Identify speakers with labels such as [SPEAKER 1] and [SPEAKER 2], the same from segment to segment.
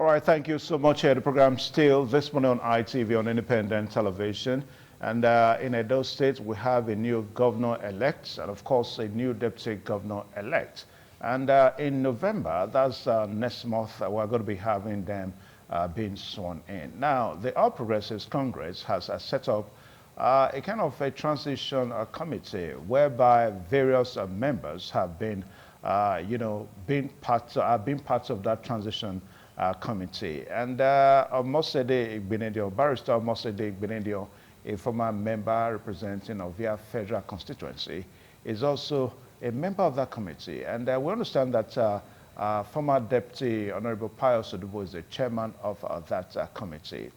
[SPEAKER 1] All right, thank you so much. The program still this morning on ITV on independent television. And in Edo State, we have a new governor-elect and, of course, a new deputy governor-elect. And in November, that's next month, we're going to be having them being sworn in. Now, the All Progressives Congress has set up a kind of a transition committee whereby various members have been, been parts of that transition committee. And Mosede Igbenedion, Barrister Mosede Igbenedion, a former member representing Ovia Federal Constituency, is also a member of that committee. And we understand that former Deputy Honorable Pius Odubo is the chairman of that committee.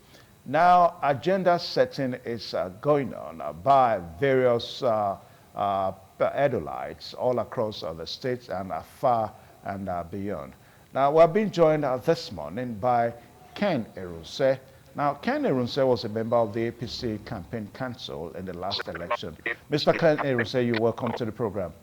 [SPEAKER 1] Now, agenda setting is going on by various Edolites all across the states and far and beyond. Now, we're being joined this morning by Ken Erunse. Now, Ken Erunse was a member of the APC Campaign Council in the last election. Mr. Ken Erunse, you're welcome to the program.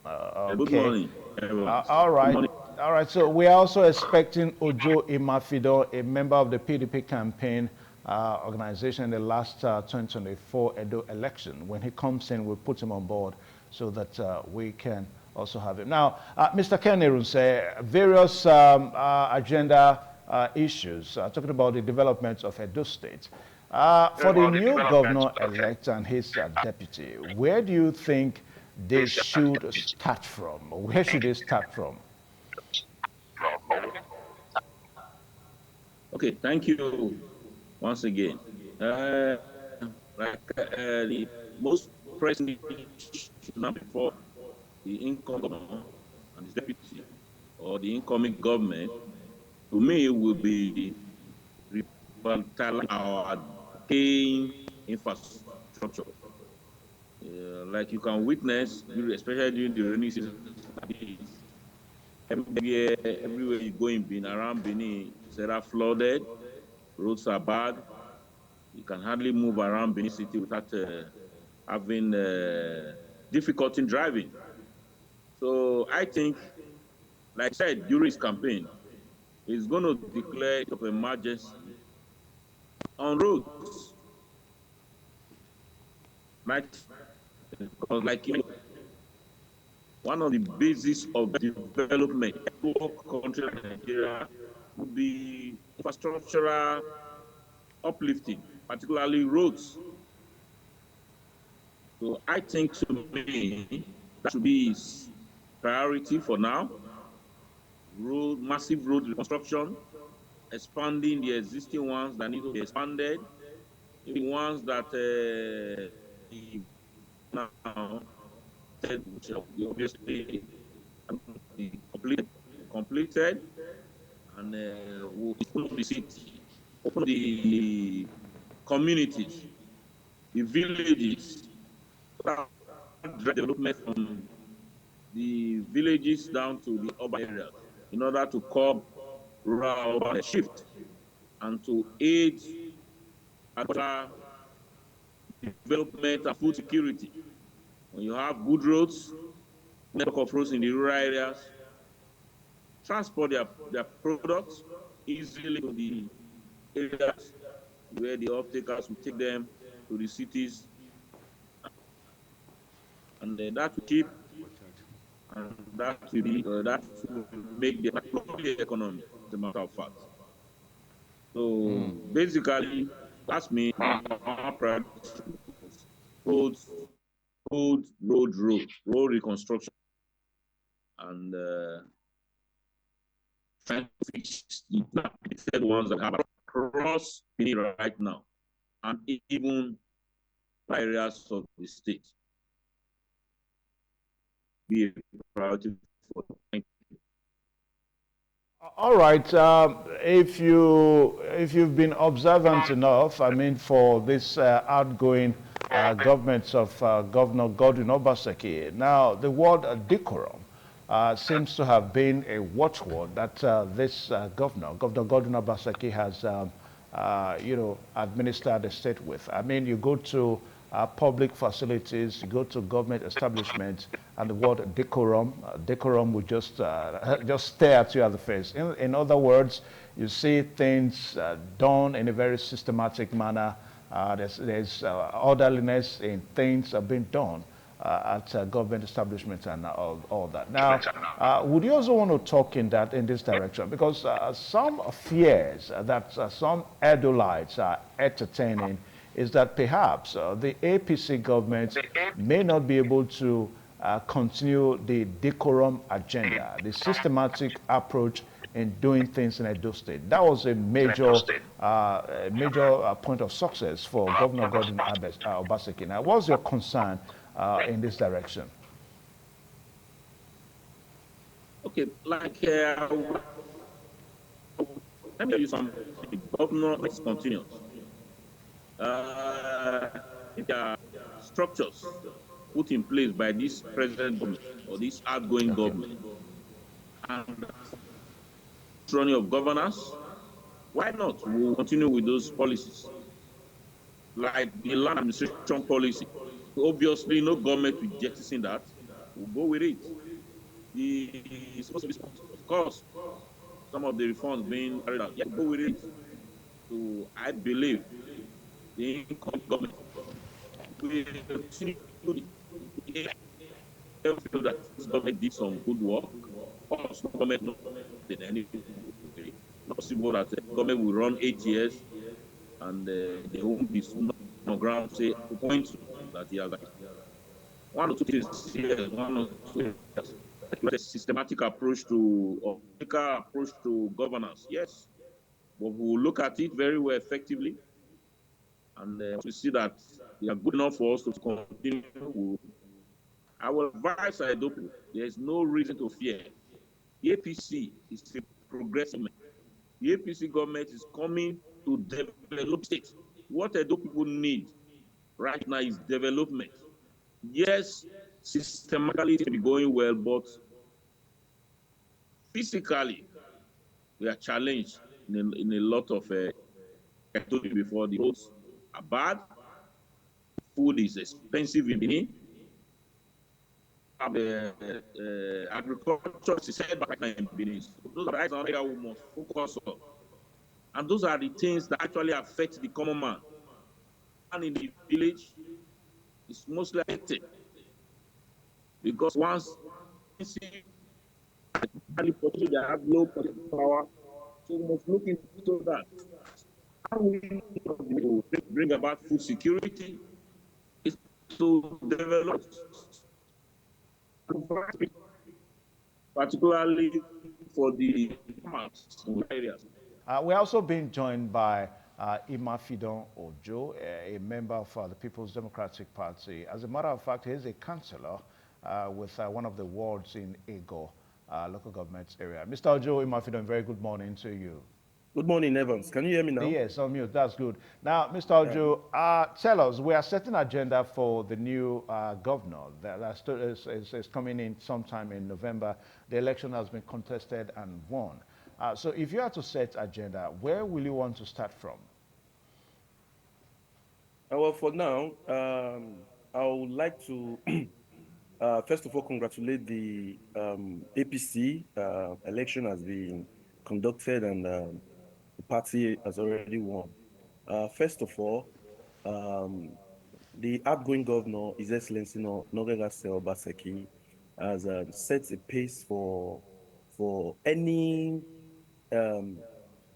[SPEAKER 2] Okay. Good morning, everyone.
[SPEAKER 1] All right. All right. So we are also expecting Ojo Imafido, a member of the PDP campaign organization in the last 2024 Edo election. When he comes in, we'll put him on board so that we can also have him. Now, Mr. Ken Erunse, various agenda issues, talking about the development of Edo State. For the new governor-elect and his deputy, where do you think they should start from? Where should they start from?
[SPEAKER 2] Okay, thank you once again. The most pressing issue before the incoming governor and his deputy, or the incoming government, to me, will be revitalizing our decaying infrastructure. Like you can witness, especially during the rainy season, everywhere you go in Benin, around Benin, it's flooded, roads are bad. You can hardly move around Benin City without having difficulty in driving. So I think, like I said, during his campaign, he's going to declare of emergency on roads. Because one of the bases of development for country like Nigeria would be infrastructural uplifting, particularly roads. So I think, to me, that should be his priority for now. Massive road reconstruction, expanding the existing ones that need to be expanded, the ones that now which obviously be completed, and we'll open the city, open the communities, the villages, development from the villages down to the urban areas, in order to curb rural shift and to aid agricultural development and food security. When you have good roads, network of roads in the rural areas, transport their products easily to the areas where the off-takers will take them to the cities, and that will keep, and that will make the economy, as a matter of fact. So basically, that's me. Road reconstruction, and trying to fix the third ones that have across Benin right now, and even areas of the state. Be a priority for. Thank you.
[SPEAKER 1] All right. If you've been observant enough, I mean, for this outgoing governments of Governor Godwin Obaseki, now the word decorum seems to have been a watchword that this Governor Godwin Obaseki has, administered the state with. I mean, you go to public facilities, you go to government establishments, and the word decorum, decorum will just just stare at you at the face. In other words, you see things done in a very systematic manner. There's orderliness in things being done at government establishments and all that. Now, would you also want to talk in this direction? Because some fears that some Edolites are entertaining is that perhaps the APC government may not be able to continue the decorum agenda, the systematic approach in doing things in Edo State. That was a major point of success for Governor Gordon Obaseki. Now, what's your concern in this direction?
[SPEAKER 2] Okay, like let me tell you something. Governor is continuous. If there are structures put in place by this present government or this outgoing
[SPEAKER 1] Okay.
[SPEAKER 2] government and running of governance, why not? We'll continue with those policies. Like the land administration policy. Obviously, no government will jettison that. We'll go with it. The supposed to be, of course, some of the reforms being carried out. Yeah, go with it. So I believe the incoming government will continue feel that this government did some good work. Of course, no government knows in any way. Not possible that the government will run 8 years and they won't be on ground say to point to that he has one or two things here, one or two years. A systematic approach to or approach to governance. Yes, but we will look at it very well effectively, and we see that they are good enough for us to continue. I will advise Adopo, there is no reason to fear. The APC is a progressive government. The APC government is coming to develop states. What Edo people need right now is development. Yes, systematically it will be going well, but physically we are challenged in a lot of I told you before, the roads are bad, food is expensive in Benin, agriculture is set back in Benin. So those are the area we must focus on. And those are the things that actually affect the common man. And in the village, it's mostly affected because once you see they have low power, so we must look into that. How we bring about food security is to develop, particularly for the farmers in areas.
[SPEAKER 1] We're also being joined by Imafidon Ojo, a member of the People's Democratic Party. As a matter of fact, he is a councillor with one of the wards in Ego local government area. Mr. Ojo Imafidon, very good morning to you.
[SPEAKER 3] Good morning, Evans. Can you hear me now?
[SPEAKER 1] Yes, on mute. That's good. Now, Mr. Ojo, tell us, we are setting agenda for the new governor that is coming in sometime in November. The election has been contested and won. So if you had to set agenda, where will you want to start from?
[SPEAKER 3] Well, for now, I would like to, first of all, congratulate the APC election has been conducted and the party has already won. First of all, um, the outgoing governor, His Excellency Norega Obaseki, has set a pace for any um,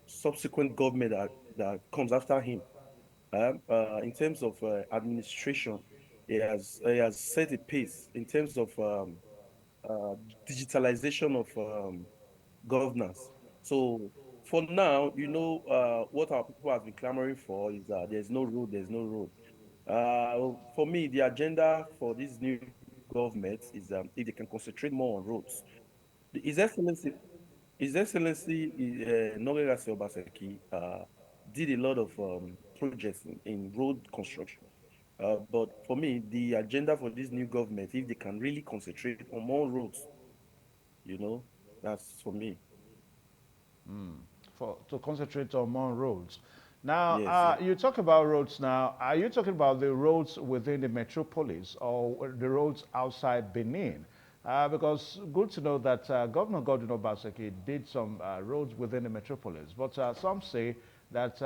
[SPEAKER 3] subsequent government that comes after him. In terms of administration, he has set a pace in terms of uh, digitalization of governance. So for now, what our people have been clamoring for is that there's no road, there's no road. For me, the agenda for this new government is if they can concentrate more on roads. His Excellency Nogera Obaseki did a lot of projects in road construction. But for me, the agenda for this new government, if they can really concentrate on more roads, you know, that's for me.
[SPEAKER 1] To concentrate on more roads. Now,
[SPEAKER 3] Yes, yes.
[SPEAKER 1] you talk about roads now. Are you talking about the roads within the metropolis or the roads outside Benin? Because good to know that Governor Godwin Obaseki did some roads within the metropolis, but some say that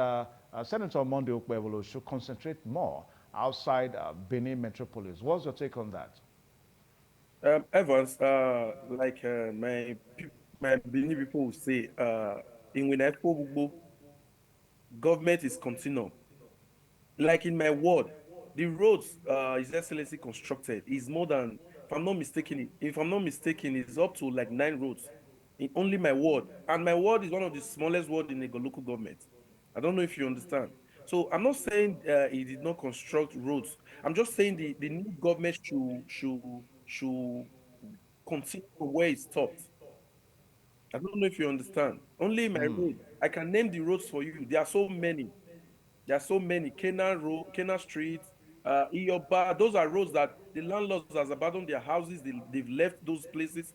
[SPEAKER 1] Senator Monday Okpebolo should concentrate more outside Benin metropolis. What's your take on that?
[SPEAKER 3] Evans, like my Benin people will say, in Winaipo government is continuum. Like in my ward, the roads His Excellency constructed is more than, if I'm not mistaken, it's up to like 9 roads in only my ward. And my ward is one of the smallest ward in the local government. I don't know if you understand. So I'm not saying he did not construct roads. I'm just saying the new government should continue from where it stopped. I don't know if you understand. Only my road. I can name the roads for you. There are so many. There are so many. Canaan Road, Canaan Street, Ioba. Those are roads that the landlords has abandoned their houses. They've left those places.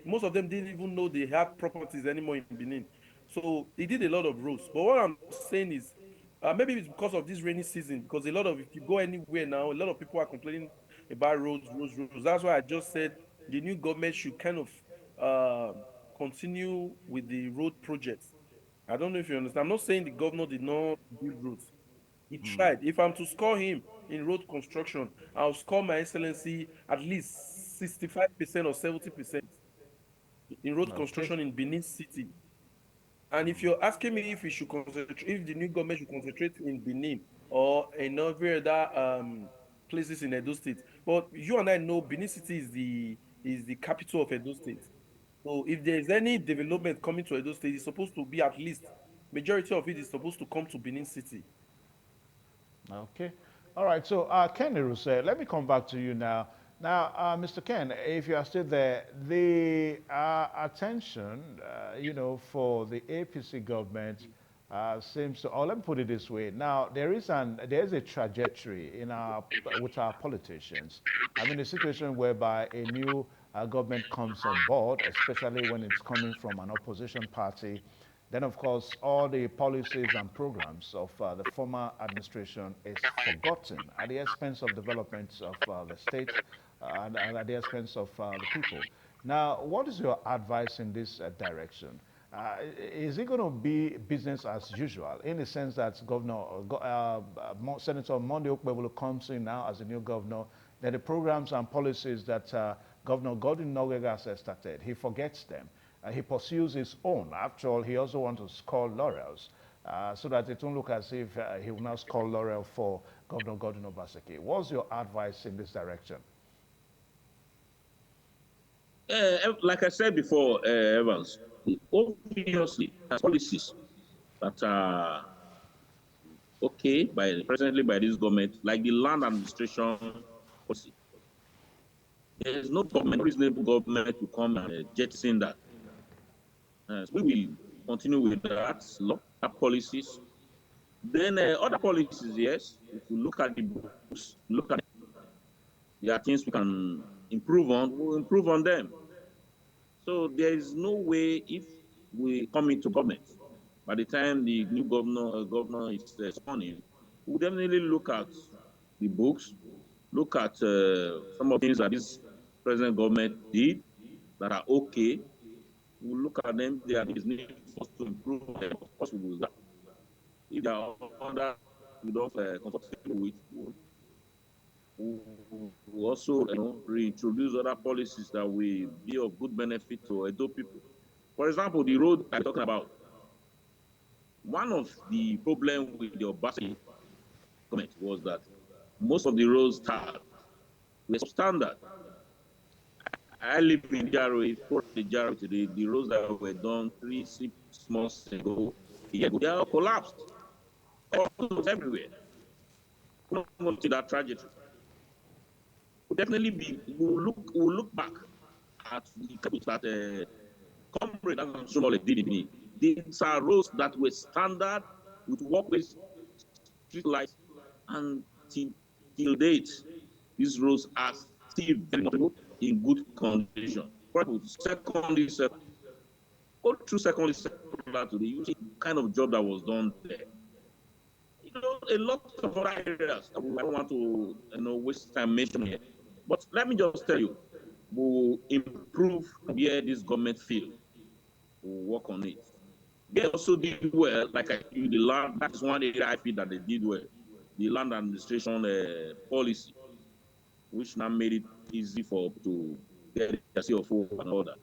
[SPEAKER 3] Most of them didn't even know they had properties anymore in Benin. So he did a lot of roads. But what I'm saying is, maybe it's because of this rainy season. Because if you go anywhere now, a lot of people are complaining about roads. That's why I just said the new government should kind of continue with the road projects. I don't know if you understand. I'm not saying the governor did not build roads. He tried. If I'm to score him in road construction, I'll score my excellency at least 65% or 70% in road
[SPEAKER 1] Okay.
[SPEAKER 3] construction in Benin City. And if you're asking me if we should concentrate, if the new government should concentrate in Benin or in every other places in Edo State, but you and I know Benin City is the capital of Edo State. So if there is any development coming to Edo State, it's supposed to be at least majority of it is supposed to come to Benin City.
[SPEAKER 1] Okay. All right. So, Ken Iruse, let me come back to you now. Now, Mr. Ken, if you are still there, the attention, for the APC government seems to, or let me put it this way. Now, there is a trajectory with our politicians. I mean, a situation whereby a new government comes on board, especially when it's coming from an opposition party, then, of course, all the policies and programs of the former administration is forgotten at the expense of developments of the state and at the expense of the people. Now, what is your advice in this direction? Is it going to be business as usual in the sense that Senator Monday Okpebolo comes in now as a new governor, that the programs and policies that Governor Godwin Nogega has started, he forgets them? He pursues his own. After all, he also wants to score laurels so that it won't look as if he will now score laurel for Governor Godwin Obaseki. What's your advice in this direction?
[SPEAKER 2] Like I said before, Evans, obviously, policies that are okay presently by this government, like the land administration policy. There is no government, reasonable government to come and jettison that. So we will continue with that law, that policies. Then other policies, yes, if we look at the books, look at there are things we can improve on, we'll improve on them. So there is no way if we come into government, by the time the new governor is sworn in, we'll definitely look at the books, look at some of the things that this present government did that are okay. We'll look at them. There is need for us to improve them. Of course, we will do that. If there are other we don't comfortable with, we'll also reintroduce other policies that will be of good benefit to Edo people. For example, the road I'm talking about, one of the problems with the Obasi government was that most of the roads were substandard. I live in Jaro, for the Jaro today, the roads that were done 3 6 months ago, a year ago, they are collapsed. Almost everywhere. We don't want to see that tragedy. We'll look back at the capital that Comrade and Somole did in me. These are roads that were standard with walkways, street lights, and till date, these roads are still very much in good condition. For example, go through secondary circular today, you see the kind of job that was done there. a lot of other areas that I don't want to waste time mentioning here. But let me just tell you, we'll improve where this government failed. We'll work on it. They also did well, like I feel the land, that is one area I feel that they did well. The land administration policy, which now made it easy for to get the CFO and all that.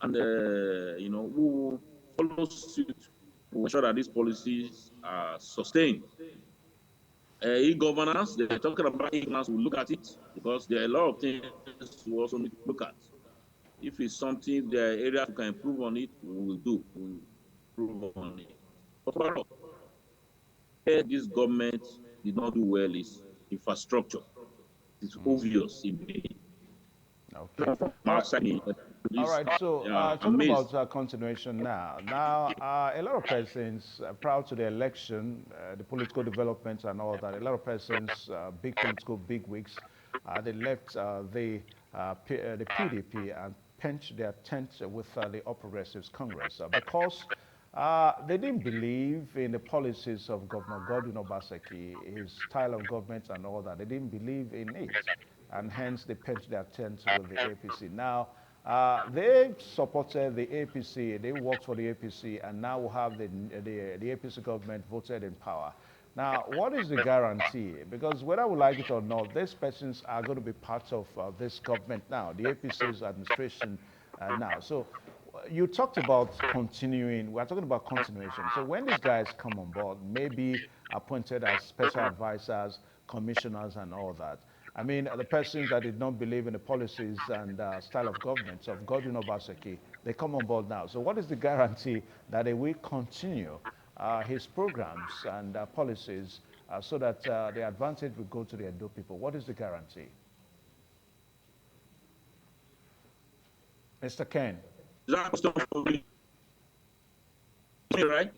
[SPEAKER 2] And, we will follow suit to ensure that these policies are sustained. E-governance, they're talking about e-governance, we'll look at it because there are a lot of things we also need to look at. If it's something, there are areas we can improve on it, we will do. We'll improve on it. But overall, this government did not do well is infrastructure. It's obvious in the
[SPEAKER 1] Okay.
[SPEAKER 2] outside.
[SPEAKER 1] All right, so talking
[SPEAKER 2] Amazed.
[SPEAKER 1] about continuation now. A lot of persons, prior to the election, the political developments and all that, a lot of persons, big political bigwigs, they left the PDP and pinched their tent with the All Progressives Congress because they didn't believe in the policies of Governor Godwin Obaseki, his style of government and all that. They didn't believe in it, and hence they pinched their tent with the APC. Now, they supported the APC, they worked for the APC, and now we have the APC government voted in power. Now, what is the guarantee? Because whether we like it or not, these persons are going to be part of this government now, the APC's administration now. So you talked about continuing, we're talking about continuation. So when these guys come on board, maybe appointed as special advisors, commissioners and all that, I mean, the persons that did not believe in the policies and style of government of Godwin Obaseki, they come on board now. So what is the guarantee that they will continue his programs and policies so that the advantage will go to the Edo people? What is the guarantee? Mr. Ken.
[SPEAKER 2] Is that a question for me? Right?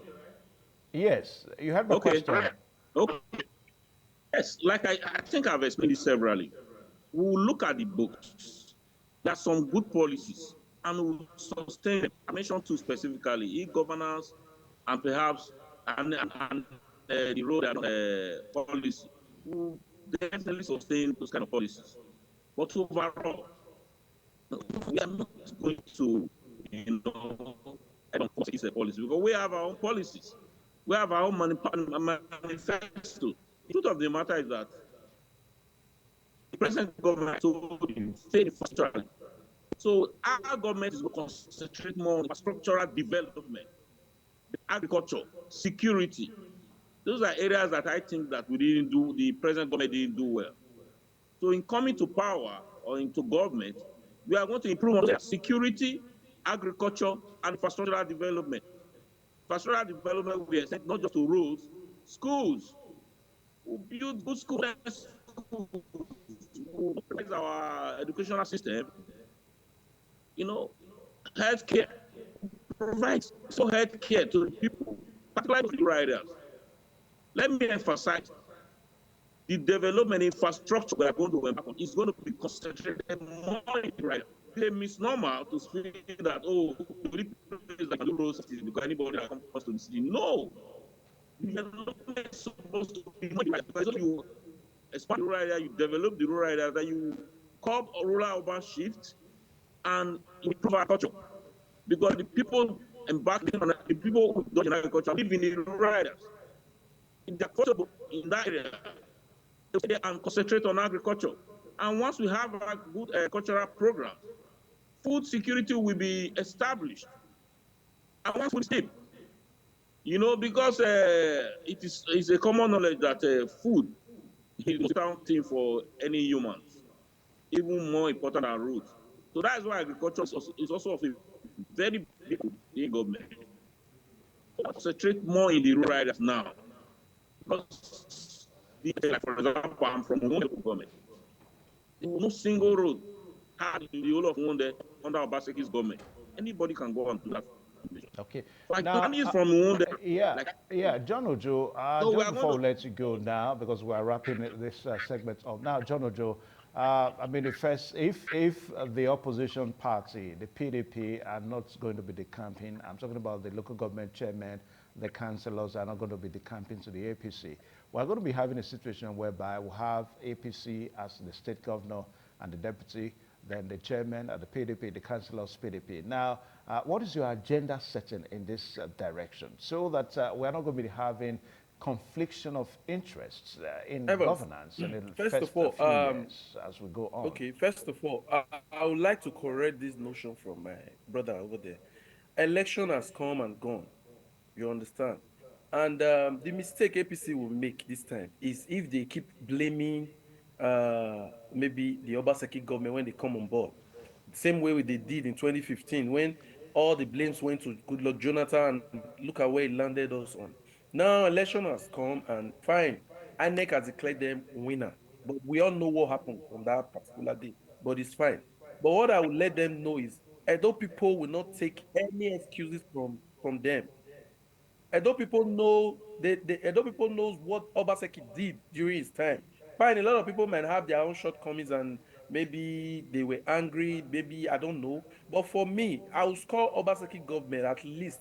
[SPEAKER 1] Yes, you have the question.
[SPEAKER 2] Okay. Yes, like I think I've explained it severally. We'll look at the books. There are some good policies, and we'll sustain them. I mentioned two specifically, e-governance and perhaps the road policy. We'll definitely sustain those kind of policies. But overall, we are not going to, I don't force a policy because we have our own policies. We have our own manifesto. The truth of the matter is that the present government told you, stay infrastructure. So our government is going to concentrate more on infrastructural development, agriculture, security. Those are areas that I think that we didn't do, the present government didn't do well. So in coming to power or into government, we are going to improve on security, agriculture, and infrastructural development. Infrastructural development will be extended not just to roads, schools. We'll build good schools, we'll raise our educational system, healthcare, provide so healthcare to the people, particularly to the riders. Let me emphasize the development infrastructure we are going to embark on is going to be concentrated more in the rider. It's a misnomer to say that, the place that can do roads because anybody that comes to the city. No. Development is supposed to be more because if you expand the rural area, you develop the rural area, then you curb rural-urban shift and improve agriculture. Because the people embarking on the people who do agriculture live in the rural areas. If they're comfortable in that area, they stay and concentrate on agriculture. And once we have a good agricultural program, food security will be established. And once we stay, because it's a common knowledge that food is the important thing for any humans, even more important than roads. So that's why agriculture is also of a very big government. Concentrate more in the rural areas now. Because, for example, I'm from one government. There was no single road had in the whole of Wunde under Obaseki's government. Anybody can go and do that.
[SPEAKER 1] Okay.
[SPEAKER 2] Like,
[SPEAKER 1] Now,
[SPEAKER 2] from Wunde.
[SPEAKER 1] John Ojo, just before we let you go now, because we're wrapping this segment up. Now, John Ojo, I mean, if the opposition party, the PDP, are not going to be decamping, I'm talking about the local government chairman the councillors are not going to be decamping to the APC. We're going to be having a situation whereby we'll have APC as the state governor and the deputy, then the chairman at the PDP, the councillors PDP. Now, what is your agenda setting in this direction so that we're not going to be having confliction of interests in
[SPEAKER 3] Evans,
[SPEAKER 1] governance in the
[SPEAKER 3] first of
[SPEAKER 1] first
[SPEAKER 3] all,
[SPEAKER 1] few years as we go on?
[SPEAKER 3] okay, first of all, I would like to correct this notion from my brother over there. Election has come and gone. You understand? And the mistake APC will make this time is if they keep blaming maybe the Obaseki government when they come on board. Same way they did in 2015 when all the blames went to Goodluck Jonathan and look at where it landed us on. Now election has come and fine, INEC has declared them winner. But we all know what happened on that particular day. But it's fine. But what I will let them know is Edo people will not take any excuses from them. Edo people know Edo people knows what Obaseki did during his time. Fine, a lot of people might have their own shortcomings and maybe they were angry, maybe I don't know. But for me, I will score Obaseki government at least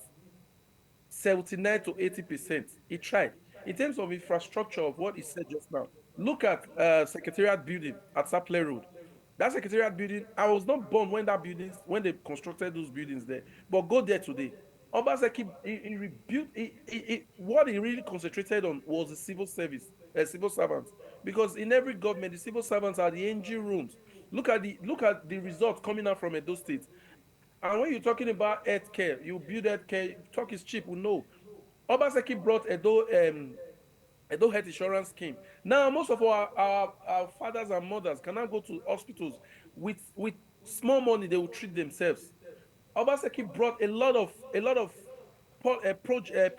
[SPEAKER 3] 79 to 80%. He tried. In terms of infrastructure of what he said just now, look at Secretariat building at Saple Road. That Secretariat building, I was not born when that buildings, when they constructed those buildings there, but go there today. Obaseki, he rebuilt, what he really concentrated on was the civil service, civil servants. Because in every government, the civil servants are the engine rooms. Look at the results coming out from Edo State. And when you're talking about healthcare, you build healthcare, talk is cheap, we know. Obaseki brought Edo Health Insurance Scheme. Now, most of our fathers and mothers cannot go to hospitals with small money, they will treat themselves. Obaseki brought a lot of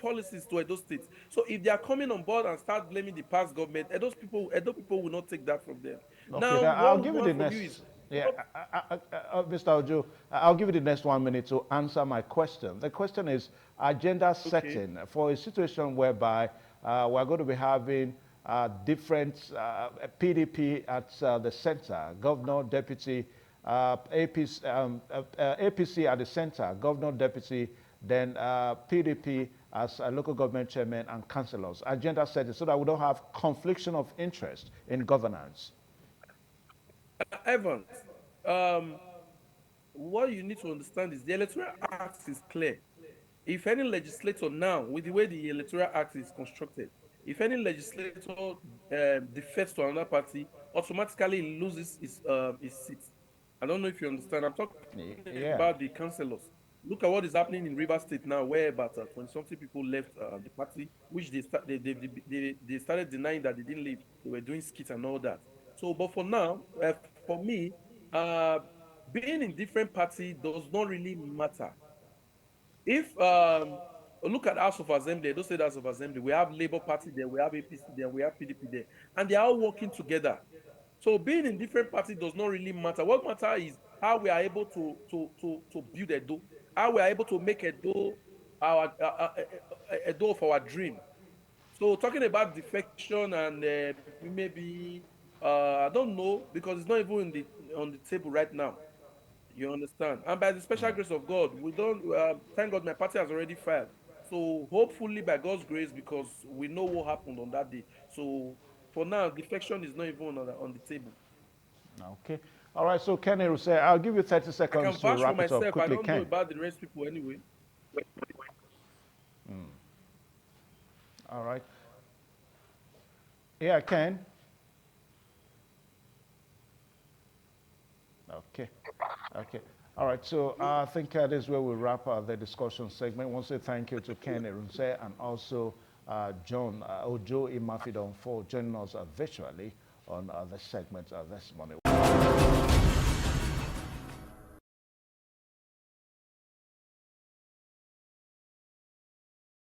[SPEAKER 3] policies to Edo State. So if they are coming on board and start blaming the past government, Edo people will not take that from them.
[SPEAKER 1] Okay,
[SPEAKER 3] Now,
[SPEAKER 1] I'll
[SPEAKER 3] what we
[SPEAKER 1] give you the
[SPEAKER 3] want from you is
[SPEAKER 1] next. Yeah, Mr. Ojo, I'll give you the next 1 minute to answer my question. The question is agenda
[SPEAKER 3] okay.
[SPEAKER 1] setting for a situation whereby we're going to be having different PDP at the center, governor, deputy, APC at the center, governor, deputy, then PDP as a local government chairman and councillors. Agenda setting so that we don't have confliction of interest in governance.
[SPEAKER 3] Evans, um, what you need to understand is the Electoral Act is clear. If any legislator now, with the way the Electoral Act is constructed, if any legislator defects to another party, automatically loses his seat. I don't know if you understand. I'm talking
[SPEAKER 1] Yeah.
[SPEAKER 3] about the councillors. Look at what is happening in River State now, where about 20 something people left the party, which they started denying that they didn't leave. They were doing skits and all that. So, but for now, for me, uh, being in different party does not really matter. If look at House of Assembly, those state House of Assembly, we have Labour Party there, we have APC there, we have PDP there, and they are all working together. So being in different parties does not really matter. What matters is how we are able to build a door, how we are able to make a door a door of our dream. So talking about defection and maybe I don't know because it's not even in on the table right now. You understand? And by the special grace of God, we don't, thank God my party has already filed. So hopefully by God's grace, because we know what happened on that day. So for now, defection is not even on the table.
[SPEAKER 1] Okay. All right. So Kenny will say, I'll give you 30
[SPEAKER 3] I can
[SPEAKER 1] seconds to
[SPEAKER 3] vouch for
[SPEAKER 1] wrap it up
[SPEAKER 3] myself. I
[SPEAKER 1] quickly,
[SPEAKER 3] don't know
[SPEAKER 1] Ken.
[SPEAKER 3] about the rest people anyway.
[SPEAKER 1] All right. Yeah, Ken. Okay. Okay. All right. So I think this is where we wrap up the discussion segment. I want to say thank you to Ken Erunse and also John Ojo Imafidon for joining us virtually on the segment this morning.